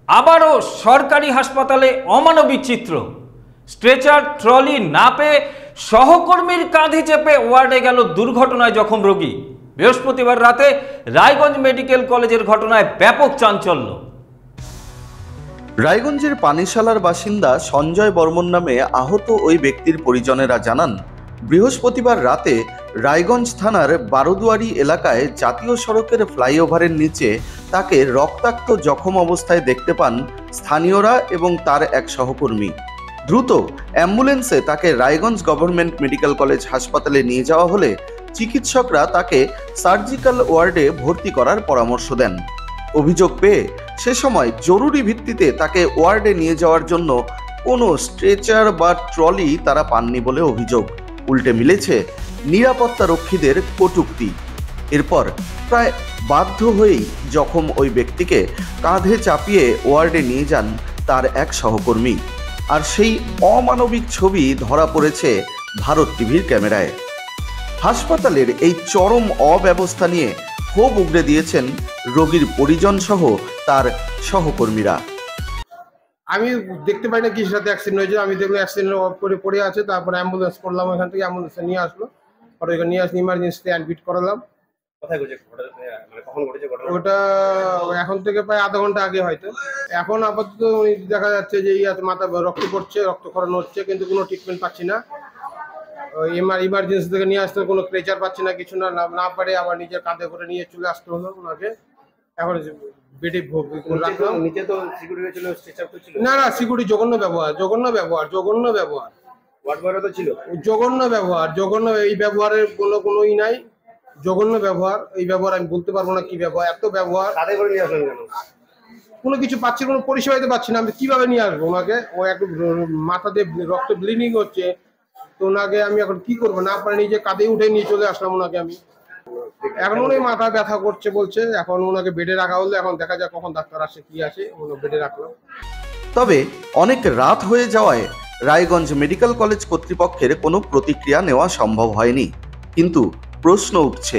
আবারও সরকারি হাসপাতালে অমানবিক চিত্র। স্ট্রেচার ট্রলি না পেয়ে সহকর্মীর কাঁধে চেপে ওয়ার্ডে গেল দুর্ঘটনায় জখম রোগী। বৃহস্পতিবার রাতে রায়গঞ্জ মেডিকেল কলেজের ঘটনায় ব্যাপক চাঞ্চল্য। রায়গঞ্জের পানিশালার বাসিন্দা সঞ্জয় বর্মন নামে আহত ওই ব্যক্তির পরিজনেরা জানান, বৃহস্পতিবার রাতে রায়গঞ্জ থানার বারোদুয়ারি এলাকায় জাতীয় সড়কের ফ্লাইওভারের নিচে তাকে রক্তাক্ত জখম অবস্থায় দেখতে পান স্থানীয়রা এবং তার এক সহকর্মী। দ্রুত অ্যাম্বুলেন্সে তাকে রায়গঞ্জ গভর্নমেন্ট মেডিকেল কলেজ হাসপাতালে নিয়ে যাওয়া হলে চিকিৎসকরা তাকে সার্জিক্যাল ওয়ার্ডে ভর্তি করার পরামর্শ দেন। অভিযোগ পেয়ে সে সময় জরুরি ভিত্তিতে তাকে ওয়ার্ডে নিয়ে যাওয়ার জন্য কোনো স্ট্রেচার বা ট্রলি তারা পাননি বলে অভিযোগ। উল্টে মিলেছে নিরাপত্তা রক্ষীদের কটূক্তি। এরপর প্রায় বাধ্য হয়েই জখম ওই ব্যক্তিকে কাঁধে চাপিয়ে ওয়ার্ডে নিয়ে যান তার এক সহকর্মী। আর সেই অমানবিক ছবি ধরা পড়েছে ভারত টিভির ক্যামেরায়। হাসপাতালের এই চরম অব্যবস্থা নিয়ে ক্ষোভ উগরে দিয়েছেন রোগীর পরিজন সহ তার সহকর্মীরা। আমি দেখতে পাই না কিসের সাথে অ্যাক্সিডেন্ট হয়েছে। আমি দেখলাম অ্যাক্সিডেন্ট করে পড়ে আছে, তারপরে অ্যাম্বুলেন্স করলাম, ওখান থেকে অ্যাম্বুলেন্সে নিয়ে আসলো, পরে ওখানে নিয়ে আসলে ইমার্জেন্সিতে অ্যাডমিট করালাম। কোথায় ঘটেছে, মানে কখন ঘটেছে ঘটনা? ওটা এখন থেকে প্রায় আধা ঘন্টা আগে হয়তো। এখন আপাতত দেখা যাচ্ছে যে মাথা রক্ত পড়ছে, রক্তক্ষরণ হচ্ছে, কিন্তু কোনো ট্রিটমেন্ট পাচ্ছি না। ইমার্জেন্সি থেকে নিয়ে আসতে কোনো স্ট্রেচার পাচ্ছি না, কিছু না পারে আবার নিজের কাঁধে করে নিয়ে চলে আসতে হলো ওনাকে। এখন বেডে রাখলাম। নিচে তো সিকিউরিটি ছিল, স্ট্রেচার তো ছিল না, সিকিউরিটি জঘন্য ব্যবহার। ওয়ার্ড বয় তো ছিল, জঘন্য ব্যবহার। এই ব্যবহারের কোনোই নাই, জঘন্য ব্যবহার। এই ব্যবহার আমি বলতে পারবো না কি ব্যবহার, এত ব্যবহার। কাঁধে করে নিয়ে আসলেন কেন? কোনো কিছু পাচ্ছি, কোনো পরিষেবা দিতে পাচ্ছি না। আমি কিভাবে নিয়ে আসবো ওনাকে? ও একটু মাথা দিয়ে রক্ত ব্লিডিং হচ্ছে, তো ওনাকে আমি এখন কি করবো? না পারে নিজে কাঁধে উঠে নিয়ে চলে আসলাম ওনাকে আমি। এখন উনি মাথা ব্যথা করছে বলছে, এখন ওনাকে বেডে রাখা হলো। এখন দেখা যাক কখন ডাক্তার আসে কি আসে, ওনাকে বেডে রাখলাম। তবে অনেক রাত হয়ে যাওয়ায় রায়গঞ্জ মেডিকেল কলেজ কর্তৃপক্ষের কোনো প্রতিক্রিয়া নেওয়া সম্ভব হয়নি। কিন্তু প্রশ্ন উঠছে,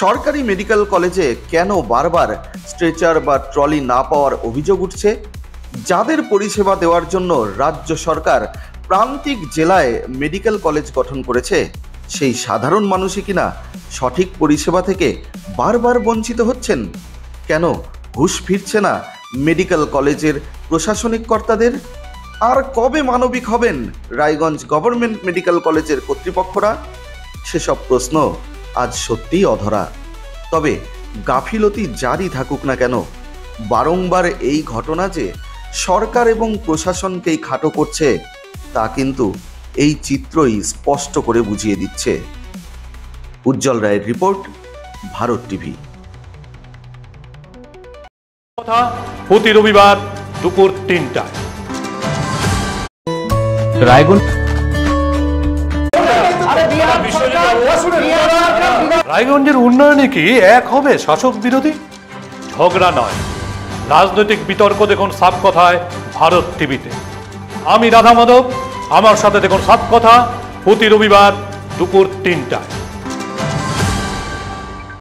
সরকারি মেডিকেল কলেজে কেন বারবার স্ট্রেচার বা ট্রলি না পাওয়ার অভিযোগ উঠছে? যাদের পরিষেবা দেওয়ার জন্য রাজ্য সরকার প্রান্তিক জেলায় মেডিকেল কলেজ গঠন করেছে, সেই সাধারণ মানুষই কিনা সঠিক পরিষেবা থেকে বারবার বঞ্চিত হচ্ছেন? কেন হুঁশ ফিরছে না মেডিকেল কলেজের প্রশাসনিক কর্তাদের? আর কবে মানবিক হবেন রায়গঞ্জ গভর্নমেন্ট মেডিকেল কলেজের কর্তৃপক্ষরা? সেসব প্রশ্ন আজ সত্যিই অধরা। তবে গাফিলতি জারি থাকুক না কেন, বারংবার এই ঘটনা যে সরকার এবং প্রশাসনকেই খাটো করছে, তা কিন্তু এই চিত্রই স্পষ্ট করে বুঝিয়ে দিচ্ছে। উজ্জ্বল রায়ের রিপোর্ট, ভারত টিভি। কথা প্রতি রবিবার দুপুর ৩টায়। রায়গঞ্জের উন্নয়নে কি এক হবে শাসক বিরোধী? ঝগড়া নয়, রাজনৈতিক বিতর্ক দেখুন সাপ কথায় ভারত টিভিতে। আমি রাধা মাধব, আমার সাথে দেখুন সাপ কথা প্রতি রবিবার দুপুর ৩টায়।